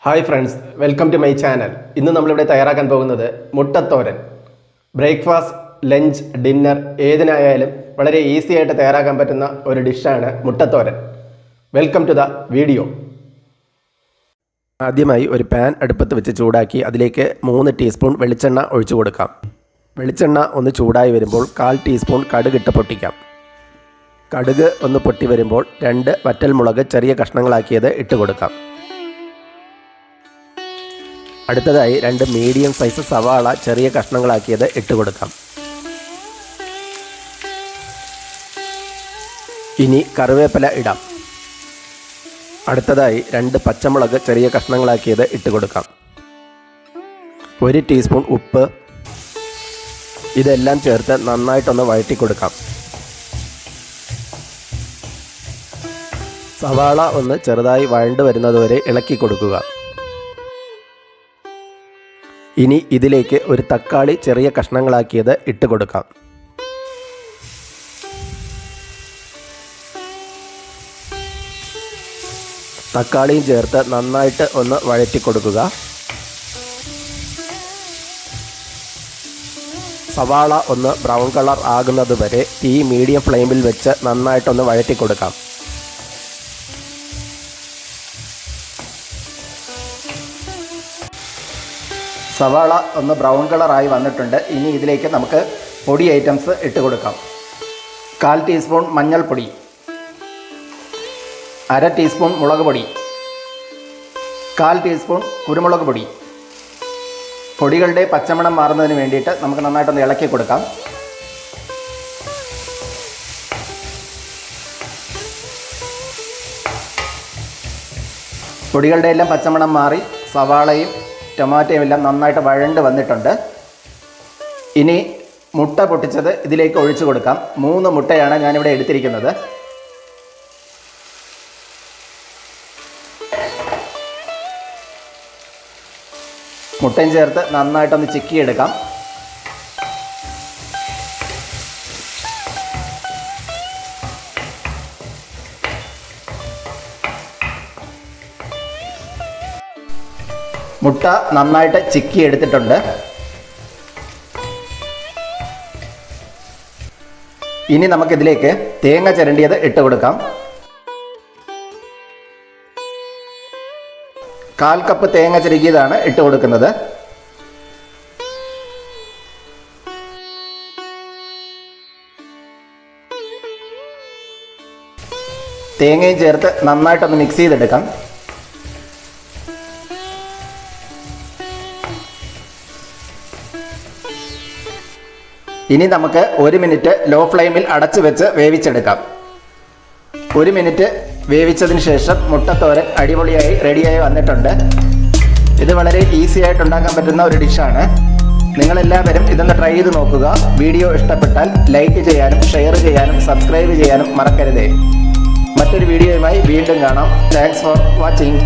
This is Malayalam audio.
Hi friends, welcome to my channel. ഇന്ന് നമ്മളിവിടെ തയ്യാറാക്കാൻ പോകുന്നത് മുട്ടത്തോരൻ. ബ്രേക്ക്ഫാസ്റ്റ്, ലഞ്ച്, ഡിന്നർ ഏതിനായാലും വളരെ ഈസി ആയിട്ട് തയ്യാറാക്കാൻ പറ്റുന്ന ഒരു ഡിഷാണ് മുട്ടത്തോരൻ. Welcome to the video. ആദ്യമായി ഒരു പാൻ അടുപ്പത്ത് വെച്ച് ചൂടാക്കി അതിലേക്ക് 3 ടീസ്പൂൺ വെളിച്ചെണ്ണ ഒഴിച്ചു കൊടുക്കാം. വെളിച്ചെണ്ണ ഒന്ന് ചൂടായി വരുമ്പോൾ 1/4 ടീസ്പൂൺ കടുകിട്ട് പൊട്ടിക്കാം. കടുക് ഒന്ന് പൊട്ടി വരുമ്പോൾ 2 വറ്റൽമുളക് ചെറിയ കഷ്ണങ്ങളാക്കിയത് ഇട്ട് കൊടുക്കാം. അടുത്തതായി 2 മീഡിയം സൈസ് സവാള ചെറിയ കഷ്ണങ്ങളാക്കിയത് ഇട്ട് കൊടുക്കാം. ഇനി കറിവേപ്പില ഇടാം. അടുത്തതായി 2 പച്ചമുളക് ചെറിയ കഷ്ണങ്ങളാക്കിയത് ഇട്ട് കൊടുക്കാം. 1 ടീസ്പൂൺ ഉപ്പ്. ഇതെല്ലാം ചേർത്ത് നന്നായിട്ടൊന്ന് വഴറ്റി കൊടുക്കാം. സവാള ഒന്ന് ചെറുതായി വഴണ്ട് വരുന്നതുവരെ ഇളക്കി കൊടുക്കുക. ഇനി ഇതിലേക്ക് ഒരു തക്കാളി ചെറിയ കഷ്ണങ്ങളാക്കിയത് ഇട്ട് കൊടുക്കാം. തക്കാളിയും ചേർത്ത് നന്നായിട്ട് ഒന്ന് വഴറ്റി കൊടുക്കുക. സവാള ഒന്ന് ബ്രൗൺ കളർ ആകുന്നത് വരെ തീ മീഡിയം ഫ്ലെയിമിൽ വെച്ച് നന്നായിട്ടൊന്ന് വഴറ്റി കൊടുക്കാം. സവാള ഒന്ന് ബ്രൗൺ കളറായി വന്നിട്ടുണ്ട്. ഇനി ഇതിലേക്ക് നമുക്ക് പൊടി ഐറ്റംസ് ഇട്ട് കൊടുക്കാം. 1/4 ടീസ്പൂൺ മഞ്ഞൾപ്പൊടി, 1/2 ടീസ്പൂൺ മുളക് പൊടി, 1/4 ടീസ്പൂൺ കുരുമുളക് പൊടി. പൊടികളുടെ പച്ചമണം മാറുന്നതിന് വേണ്ടിയിട്ട് നമുക്ക് നന്നായിട്ടൊന്ന് ഇളക്കി കൊടുക്കാം. പൊടികളുടെ എല്ലാം പച്ചമണം മാറി സവാളയും ടൊമാറ്റോയും എല്ലാം നന്നായിട്ട് വഴണ്ട് വന്നിട്ടുണ്ട്. ഇനി മുട്ട പൊട്ടിച്ചത് ഇതിലേക്ക് ഒഴിച്ചു കൊടുക്കാം. 3 മുട്ടയാണ് ഞാനിവിടെ എടുത്തിരിക്കുന്നത്. മുട്ടയും ചേർത്ത് നന്നായിട്ടൊന്ന് ചിക്കിയെടുക്കാം. മുട്ട നന്നായിട്ട് ചിക്കി എടുത്തിട്ടുണ്ട്. ഇനി നമുക്കിതിലേക്ക് തേങ്ങ ചിരണ്ടിയത് ഇട്ട് കൊടുക്കാം. 1/4 കപ്പ് തേങ്ങ ചിരകിയതാണ് ഇട്ട് കൊടുക്കുന്നത്. തേങ്ങയും ചേർത്ത് നന്നായിട്ടൊന്ന് മിക്സ് ചെയ്തെടുക്കാം. ഇനി നമുക്ക് 1 മിനിറ്റ് ലോ ഫ്ലെയിമിൽ അടച്ചു വെച്ച് വേവിച്ചെടുക്കാം. 1 മിനിറ്റ് വേവിച്ചതിന് ശേഷം മുട്ടത്തോരൻ അടിപൊളിയായി റെഡിയായി വന്നിട്ടുണ്ട്. ഇത് വളരെ ഈസി ആയിട്ട് ഉണ്ടാക്കാൻ പറ്റുന്ന ഒരു ഡിഷാണ്. നിങ്ങളെല്ലാവരും ഇതൊന്ന് ട്രൈ ചെയ്ത് നോക്കുക. വീഡിയോ ഇഷ്ടപ്പെട്ടാൽ ലൈക്ക് ചെയ്യാനും ഷെയർ ചെയ്യാനും സബ്സ്ക്രൈബ് ചെയ്യാനും മറക്കരുതേ. മറ്റൊരു വീഡിയോയുമായി വീണ്ടും കാണാം. Thanks for watching.